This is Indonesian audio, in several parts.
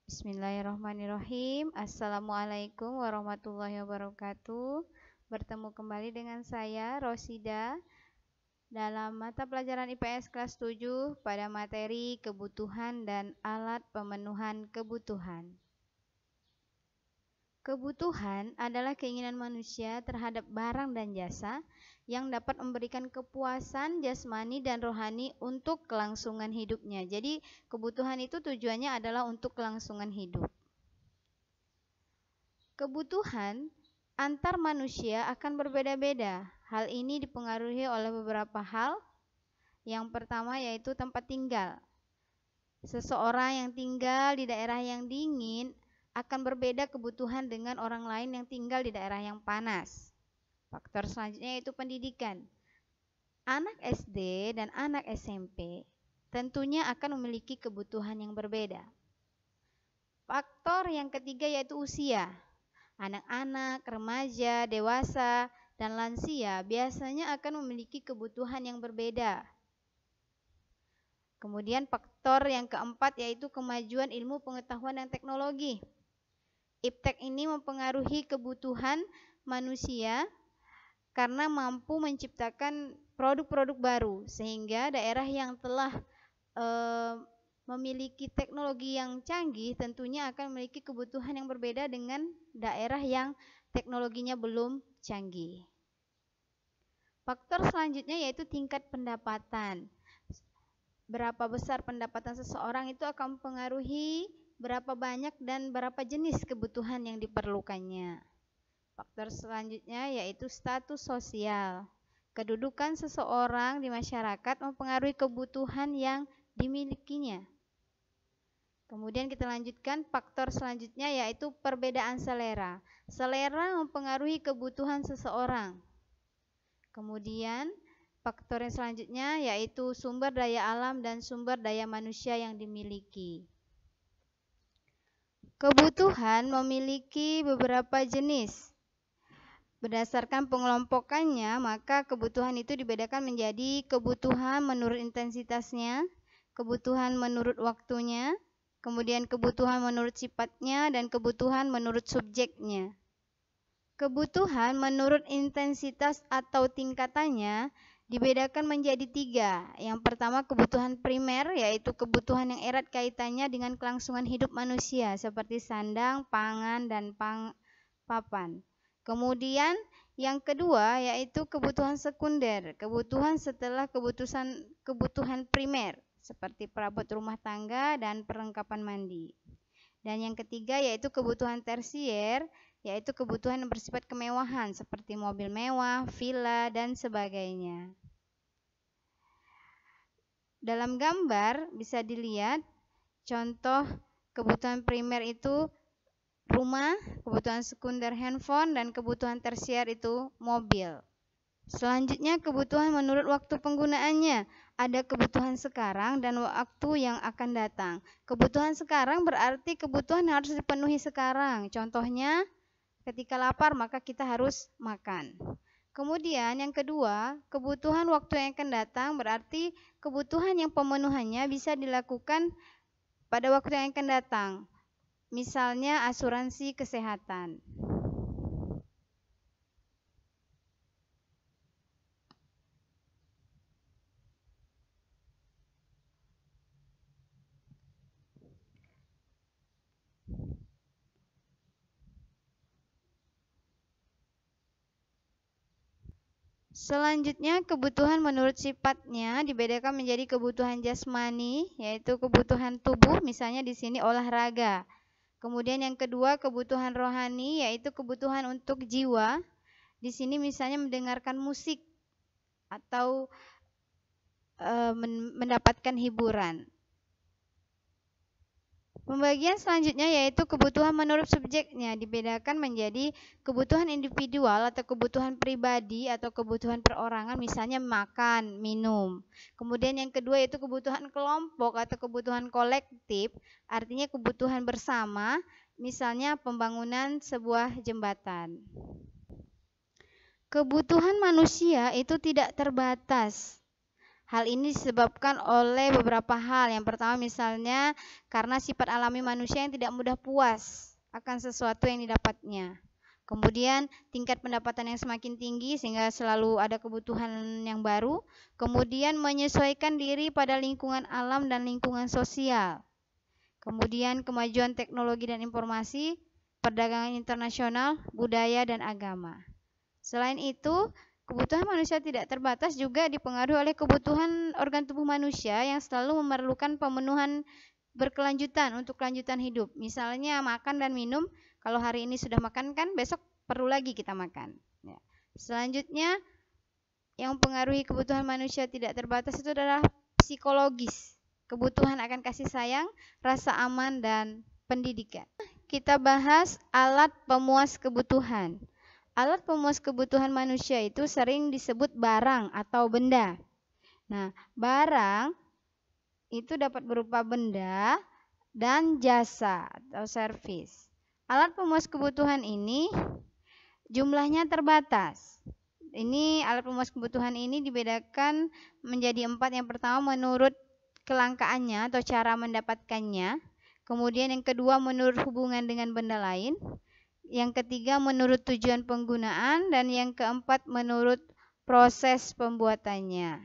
Bismillahirrahmanirrahim. Assalamualaikum warahmatullahi wabarakatuh. Bertemu kembali dengan saya, Rosida, dalam mata pelajaran IPS kelas 7 pada materi kebutuhan dan alat pemenuhan kebutuhan. Kebutuhan adalah keinginan manusia terhadap barang dan jasa yang dapat memberikan kepuasan jasmani dan rohani untuk kelangsungan hidupnya. Jadi, kebutuhan itu tujuannya adalah untuk kelangsungan hidup. Kebutuhan antar manusia akan berbeda-beda. Hal ini dipengaruhi oleh beberapa hal. Yang pertama yaitu tempat tinggal. Seseorang yang tinggal di daerah yang dingin akan berbeda kebutuhan dengan orang lain yang tinggal di daerah yang panas. Faktor selanjutnya yaitu pendidikan. Anak SD dan anak SMP tentunya akan memiliki kebutuhan yang berbeda. Faktor yang ketiga yaitu usia. Anak-anak, remaja, dewasa, dan lansia biasanya akan memiliki kebutuhan yang berbeda. Kemudian faktor yang keempat yaitu kemajuan ilmu pengetahuan dan teknologi. Iptek ini mempengaruhi kebutuhan manusia karena mampu menciptakan produk-produk baru, sehingga daerah yang telah memiliki teknologi yang canggih tentunya akan memiliki kebutuhan yang berbeda dengan daerah yang teknologinya belum canggih. Faktor selanjutnya yaitu tingkat pendapatan. Berapa besar pendapatan seseorang itu akan mempengaruhi berapa banyak dan berapa jenis kebutuhan yang diperlukannya. Faktor selanjutnya yaitu status sosial. Kedudukan seseorang di masyarakat mempengaruhi kebutuhan yang dimilikinya. Kemudian kita lanjutkan faktor selanjutnya yaitu perbedaan selera. Selera mempengaruhi kebutuhan seseorang. Kemudian faktor yang selanjutnya yaitu sumber daya alam dan sumber daya manusia yang dimiliki. Kebutuhan memiliki beberapa jenis. Berdasarkan pengelompokannya, maka kebutuhan itu dibedakan menjadi kebutuhan menurut intensitasnya, kebutuhan menurut waktunya, kemudian kebutuhan menurut sifatnya, dan kebutuhan menurut subjeknya. Kebutuhan menurut intensitas atau tingkatannya dibedakan menjadi 3. Yang pertama kebutuhan primer, yaitu kebutuhan yang erat kaitannya dengan kelangsungan hidup manusia seperti sandang, pangan, dan papan. Kemudian yang kedua yaitu kebutuhan sekunder, kebutuhan setelah kebutuhan primer seperti perabot rumah tangga dan perlengkapan mandi. Dan yang ketiga yaitu kebutuhan tersier, yaitu kebutuhan yang bersifat kemewahan seperti mobil mewah, villa, dan sebagainya. Dalam gambar bisa dilihat contoh kebutuhan primer itu rumah, kebutuhan sekunder handphone, dan kebutuhan tersier itu mobil. Selanjutnya kebutuhan menurut waktu penggunaannya. Ada kebutuhan sekarang dan waktu yang akan datang. Kebutuhan sekarang berarti kebutuhan yang harus dipenuhi sekarang. Contohnya ketika lapar maka kita harus makan. Kemudian yang kedua, kebutuhan waktu yang akan datang berarti kebutuhan yang pemenuhannya bisa dilakukan pada waktu yang akan datang. Misalnya asuransi kesehatan. Selanjutnya kebutuhan menurut sifatnya dibedakan menjadi kebutuhan jasmani, yaitu kebutuhan tubuh, misalnya di sini olahraga. Kemudian yang kedua kebutuhan rohani, yaitu kebutuhan untuk jiwa. Di sini misalnya mendengarkan musik atau mendapatkan hiburan. Pembagian selanjutnya yaitu kebutuhan menurut subjeknya, dibedakan menjadi kebutuhan individual atau kebutuhan pribadi atau kebutuhan perorangan, misalnya makan, minum. Kemudian yang kedua yaitu kebutuhan kelompok atau kebutuhan kolektif, artinya kebutuhan bersama, misalnya pembangunan sebuah jembatan. Kebutuhan manusia itu tidak terbatas. Hal ini disebabkan oleh beberapa hal. Yang pertama misalnya karena sifat alami manusia yang tidak mudah puas akan sesuatu yang didapatnya. Kemudian tingkat pendapatan yang semakin tinggi sehingga selalu ada kebutuhan yang baru. Kemudian menyesuaikan diri pada lingkungan alam dan lingkungan sosial. Kemudian kemajuan teknologi dan informasi, perdagangan internasional, budaya dan agama. Selain itu, kebutuhan manusia tidak terbatas juga dipengaruhi oleh kebutuhan organ tubuh manusia yang selalu memerlukan pemenuhan berkelanjutan untuk kelanjutan hidup. Misalnya makan dan minum, kalau hari ini sudah makan kan besok perlu lagi kita makan. Ya. Selanjutnya, yang mempengaruhi kebutuhan manusia tidak terbatas itu adalah psikologis. Kebutuhan akan kasih sayang, rasa aman, dan pendidikan. Kita bahas alat pemuas kebutuhan. Alat pemuas kebutuhan manusia itu sering disebut barang atau benda. Nah, barang itu dapat berupa benda dan jasa atau servis. Alat pemuas kebutuhan ini jumlahnya terbatas. Ini alat pemuas kebutuhan ini dibedakan menjadi 4. Yang pertama menurut kelangkaannya atau cara mendapatkannya. Kemudian yang kedua menurut hubungan dengan benda lain. Yang ketiga menurut tujuan penggunaan, dan yang keempat menurut proses pembuatannya.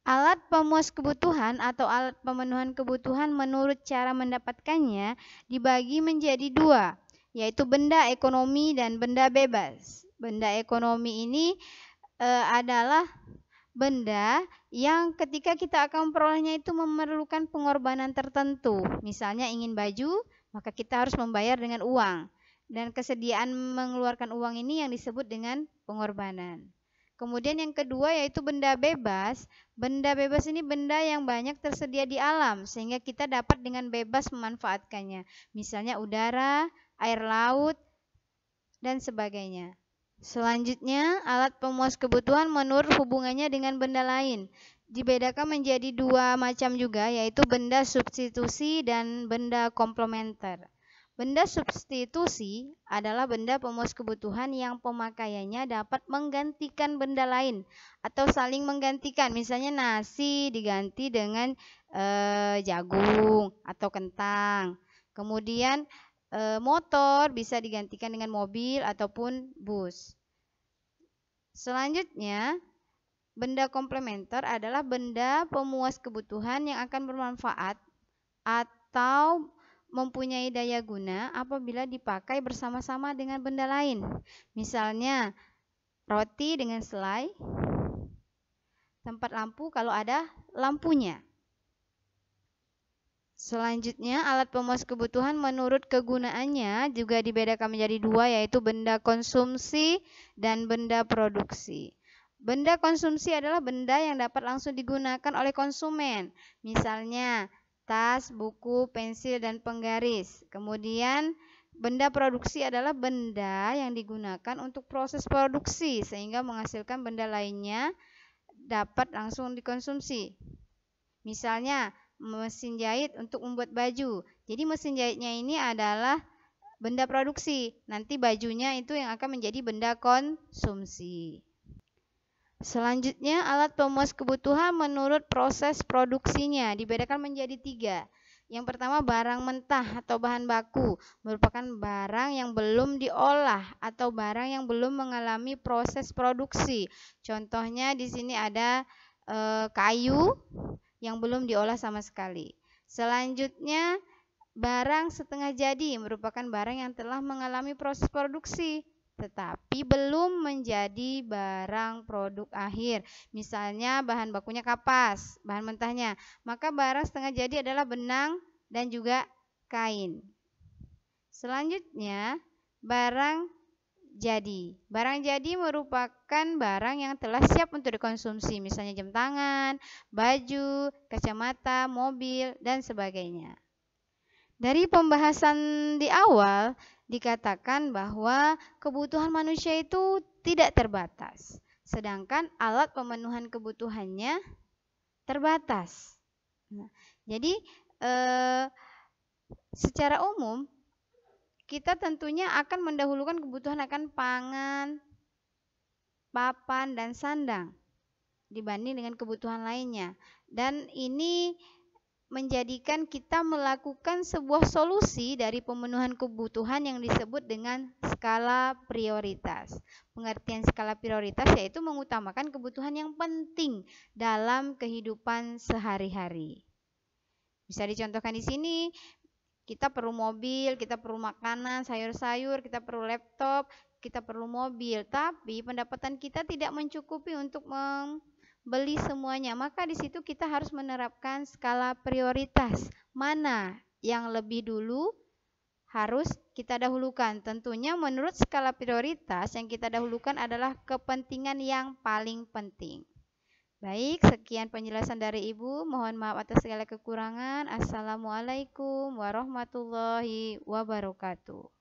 Alat pemuas kebutuhan atau alat pemenuhan kebutuhan menurut cara mendapatkannya dibagi menjadi 2, yaitu benda ekonomi dan benda bebas. Benda ekonomi ini adalah benda yang ketika kita akan memperolehnya itu memerlukan pengorbanan tertentu. Misalnya ingin baju, maka kita harus membayar dengan uang. Dan kesediaan mengeluarkan uang ini yang disebut dengan pengorbanan. Kemudian yang kedua yaitu benda bebas. Benda bebas ini benda yang banyak tersedia di alam sehingga kita dapat dengan bebas memanfaatkannya. Misalnya udara, air laut, dan sebagainya. Selanjutnya, alat pemuas kebutuhan menurut hubungannya dengan benda lain. Dibedakan menjadi 2 macam juga, yaitu benda substitusi dan benda komplementer. Benda substitusi adalah benda pemuas kebutuhan yang pemakaiannya dapat menggantikan benda lain atau saling menggantikan. Misalnya nasi diganti dengan jagung atau kentang. Kemudian motor bisa digantikan dengan mobil ataupun bus. Selanjutnya, benda komplementer adalah benda pemuas kebutuhan yang akan bermanfaat atau mempunyai daya guna apabila dipakai bersama-sama dengan benda lain. Misalnya, roti dengan selai, tempat lampu kalau ada lampunya. Selanjutnya, alat pemuas kebutuhan menurut kegunaannya juga dibedakan menjadi 2, yaitu benda konsumsi dan benda produksi. Benda konsumsi adalah benda yang dapat langsung digunakan oleh konsumen. Misalnya, tas, buku, pensil, dan penggaris. Kemudian, benda produksi adalah benda yang digunakan untuk proses produksi sehingga menghasilkan benda lainnya dapat langsung dikonsumsi. Misalnya, mesin jahit untuk membuat baju. Jadi mesin jahitnya ini adalah benda produksi. Nanti bajunya itu yang akan menjadi benda konsumsi. Selanjutnya, alat pemuas kebutuhan menurut proses produksinya dibedakan menjadi 3. Yang pertama, barang mentah atau bahan baku merupakan barang yang belum diolah atau barang yang belum mengalami proses produksi. Contohnya di sini ada kayu yang belum diolah sama sekali. Selanjutnya, barang setengah jadi merupakan barang yang telah mengalami proses produksi tetapi belum menjadi barang produk akhir. Misalnya bahan bakunya kapas, bahan mentahnya. Maka barang setengah jadi adalah benang dan juga kain. Selanjutnya, barang jadi. Barang jadi merupakan barang yang telah siap untuk dikonsumsi. Misalnya jam tangan, baju, kacamata, mobil, dan sebagainya. Dari pembahasan di awal, dikatakan bahwa kebutuhan manusia itu tidak terbatas, sedangkan alat pemenuhan kebutuhannya terbatas. Nah, jadi secara umum kita tentunya akan mendahulukan kebutuhan akan pangan, papan, dan sandang. dibanding dengan kebutuhan lainnya. Dan ini menjadikan kita melakukan sebuah solusi dari pemenuhan kebutuhan yang disebut dengan skala prioritas. Pengertian skala prioritas yaitu mengutamakan kebutuhan yang penting dalam kehidupan sehari-hari. Bisa dicontohkan di sini, kita perlu mobil, kita perlu makanan, sayur-sayur, kita perlu laptop, kita perlu mobil, tapi pendapatan kita tidak mencukupi untuk beli semuanya, maka di situ kita harus menerapkan skala prioritas. Mana yang lebih dulu harus kita dahulukan. Tentunya menurut skala prioritas yang kita dahulukan adalah kepentingan yang paling penting. Baik, sekian penjelasan dari Ibu. Mohon maaf atas segala kekurangan. Assalamualaikum warahmatullahi wabarakatuh.